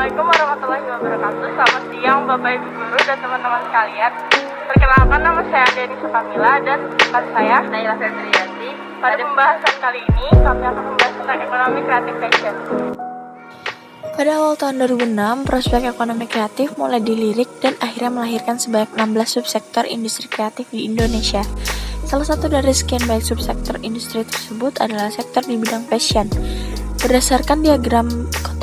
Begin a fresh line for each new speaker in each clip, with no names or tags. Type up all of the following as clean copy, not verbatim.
Assalamualaikum warahmatullahi wabarakatuh. Selamat siang Bapak Ibu Guru dan teman-teman sekalian. Perkenalkan, nama saya Deni Sukamila dan teman saya Naila Febrianti. Pada pembahasan kali ini kami akan membahas tentang ekonomi kreatif fashion.
Pada awal tahun 2006, prospek ekonomi kreatif mulai dilirik dan akhirnya melahirkan sebanyak 16 subsektor industri kreatif di Indonesia. Salah satu dari sekian banyak subsektor industri tersebut adalah sektor di bidang fashion. Berdasarkan diagram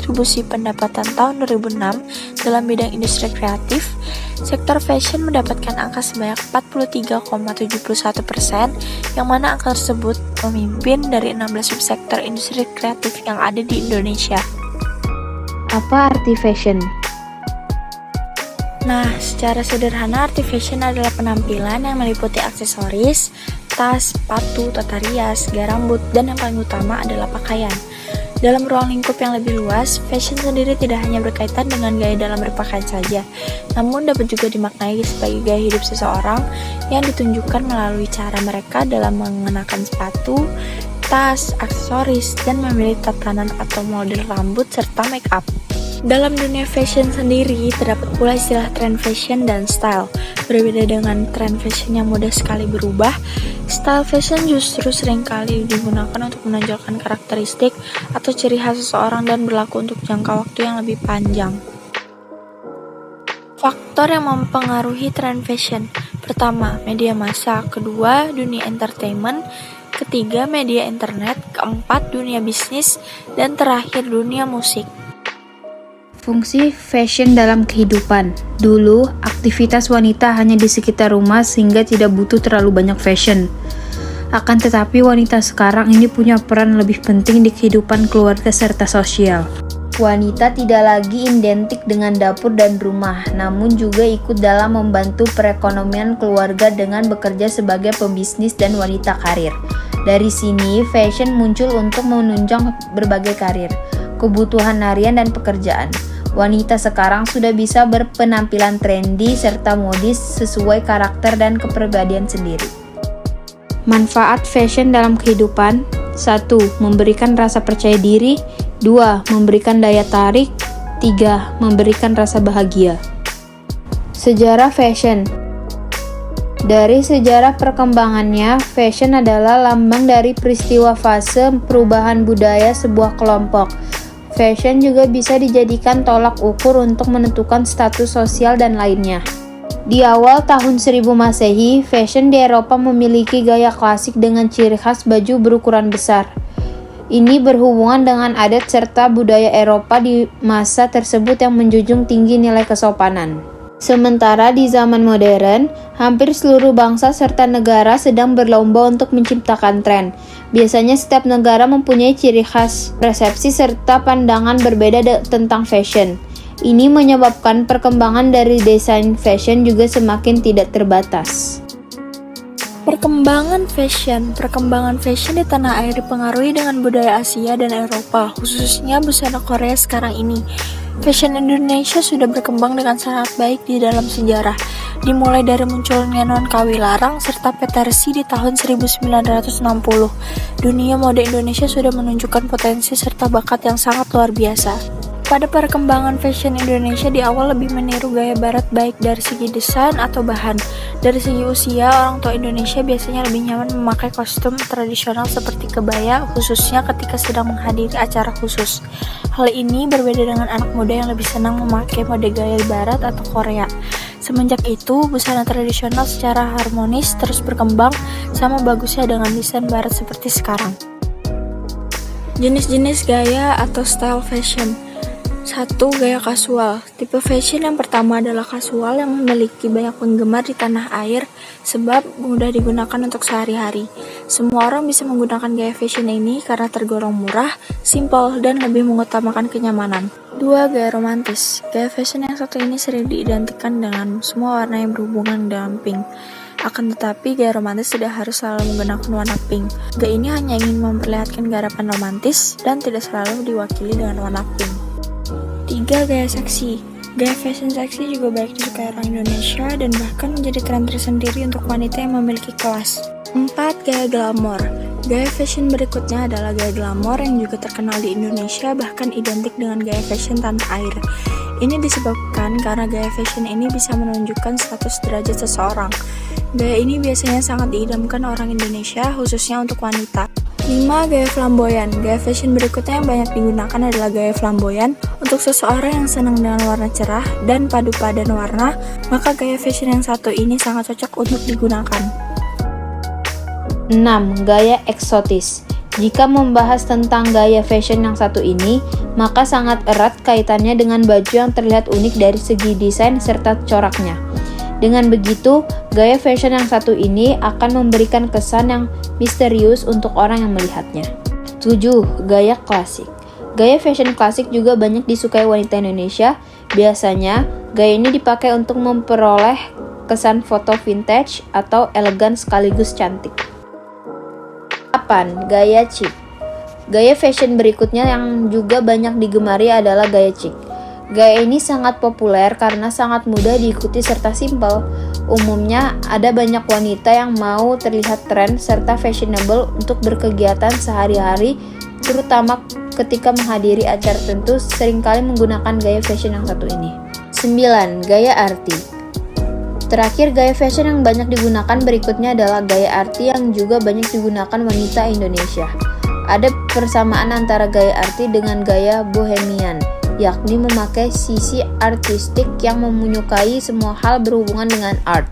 kontribusi pendapatan tahun 2006 dalam bidang industri kreatif, sektor fashion mendapatkan angka sebanyak 43,71%, yang mana angka tersebut memimpin dari 16 subsektor industri kreatif yang ada di Indonesia.
Apa arti fashion?
Nah, secara sederhana arti fashion adalah penampilan yang meliputi aksesoris, tas, sepatu, tata rias, gaya rambut, dan yang paling utama adalah pakaian. Dalam ruang lingkup yang lebih luas, fashion sendiri tidak hanya berkaitan dengan gaya dalam berpakaian saja, namun dapat juga dimaknai sebagai gaya hidup seseorang yang ditunjukkan melalui cara mereka dalam mengenakan sepatu, tas, aksesoris, dan memilih tatanan atau model rambut serta make up. Dalam dunia fashion sendiri, terdapat pula istilah trend fashion dan style. Berbeda dengan trend fashion yang mudah sekali berubah, style fashion justru seringkali digunakan untuk menonjolkan karakteristik atau ciri khas seseorang dan berlaku untuk jangka waktu yang lebih panjang. Faktor yang mempengaruhi trend fashion: pertama, media massa; kedua, dunia entertainment; ketiga, media internet; keempat, dunia bisnis; dan terakhir, dunia musik.
Fungsi fashion dalam kehidupan. Dulu, aktivitas wanita hanya di sekitar rumah sehingga tidak butuh terlalu banyak fashion. Akan tetapi wanita sekarang ini punya peran lebih penting di kehidupan keluarga serta sosial. Wanita tidak lagi identik dengan dapur dan rumah, namun juga ikut dalam membantu perekonomian keluarga dengan bekerja sebagai pebisnis dan wanita karir. Dari sini, fashion muncul untuk menunjang berbagai karir, kebutuhan harian dan pekerjaan. Wanita sekarang sudah bisa berpenampilan trendy serta modis sesuai karakter dan kepribadian sendiri. Manfaat fashion dalam kehidupan: 1. Memberikan rasa percaya diri. 2. Memberikan daya tarik. 3. Memberikan rasa bahagia. Sejarah fashion. Dari sejarah perkembangannya, fashion adalah lambang dari peristiwa fase perubahan budaya sebuah kelompok. Fashion juga bisa dijadikan tolak ukur untuk menentukan status sosial dan lainnya. Di awal tahun 1000 Masehi, fashion di Eropa memiliki gaya klasik dengan ciri khas baju berukuran besar. Ini berhubungan dengan adat serta budaya Eropa di masa tersebut yang menjunjung tinggi nilai kesopanan. Sementara di zaman modern, hampir seluruh bangsa serta negara sedang berlomba untuk menciptakan tren. Biasanya setiap negara mempunyai ciri khas, persepsi serta pandangan berbeda tentang fashion. Ini menyebabkan perkembangan dari desain fashion juga semakin tidak terbatas.
Perkembangan fashion di tanah air dipengaruhi dengan budaya Asia dan Eropa, khususnya busana Korea sekarang ini. Fashion Indonesia sudah berkembang dengan sangat baik di dalam sejarah, dimulai dari munculnya non Kawilarang serta Petersi di tahun 1960. Dunia mode Indonesia sudah menunjukkan potensi serta bakat yang sangat luar biasa. Pada perkembangan fashion Indonesia di awal lebih meniru gaya barat baik dari segi desain atau bahan. Dari segi usia, orang tua Indonesia biasanya lebih nyaman memakai kostum tradisional seperti kebaya, khususnya ketika sedang menghadiri acara khusus. Hal ini berbeda dengan anak muda yang lebih senang memakai mode gaya barat atau Korea. Semenjak itu, busana tradisional secara harmonis terus berkembang, sama bagusnya dengan desain barat seperti sekarang. Jenis-jenis gaya atau style fashion. 1. Gaya kasual. Tipe fashion yang pertama adalah kasual yang memiliki banyak penggemar di tanah air sebab mudah digunakan untuk sehari-hari. Semua orang bisa menggunakan gaya fashion ini karena tergolong murah, simpel, dan lebih mengutamakan kenyamanan. 2. Gaya romantis. Gaya fashion yang satu ini sering diidentikan dengan semua warna yang berhubungan dengan pink. Akan tetapi, gaya romantis tidak harus selalu menggunakan warna pink. Gaya ini hanya ingin memperlihatkan garapan romantis dan tidak selalu diwakili dengan warna pink. 3. Gaya seksi. Gaya fashion seksi juga banyak disukai orang Indonesia dan bahkan menjadi tren tersendiri untuk wanita yang memiliki kelas. 4. Gaya glamour. Gaya fashion berikutnya adalah gaya glamour yang juga terkenal di Indonesia, bahkan identik dengan gaya fashion tanah air. Ini disebabkan karena gaya fashion ini bisa menunjukkan status derajat seseorang. Gaya ini biasanya sangat diidamkan orang Indonesia, khususnya untuk wanita. 5. Gaya flamboyan. Gaya fashion berikutnya yang banyak digunakan adalah gaya flamboyan. Untuk seseorang yang senang dengan warna cerah dan padu padan warna, maka gaya fashion yang satu ini sangat cocok untuk digunakan.
6. Gaya eksotis. Jika membahas tentang gaya fashion yang satu ini, maka sangat erat kaitannya dengan baju yang terlihat unik dari segi desain serta coraknya. Dengan begitu, gaya fashion yang satu ini akan memberikan kesan yang misterius untuk orang yang melihatnya. 7. Gaya klasik. Gaya fashion klasik juga banyak disukai wanita Indonesia. Biasanya, gaya ini dipakai untuk memperoleh kesan foto vintage atau elegan sekaligus cantik. 8. Gaya chic. Gaya fashion berikutnya yang juga banyak digemari adalah gaya chic. Gaya ini sangat populer karena sangat mudah diikuti serta simpel. Umumnya, ada banyak wanita yang mau terlihat tren serta fashionable untuk berkegiatan sehari-hari, terutama ketika menghadiri acara tertentu, seringkali menggunakan gaya fashion yang satu ini. 9. Gaya arty. Terakhir, gaya fashion yang banyak digunakan berikutnya adalah gaya arty yang juga banyak digunakan wanita Indonesia. Ada persamaan antara gaya arty dengan gaya bohemian, yakni memakai sisi artistik yang menyukai semua hal berhubungan dengan art.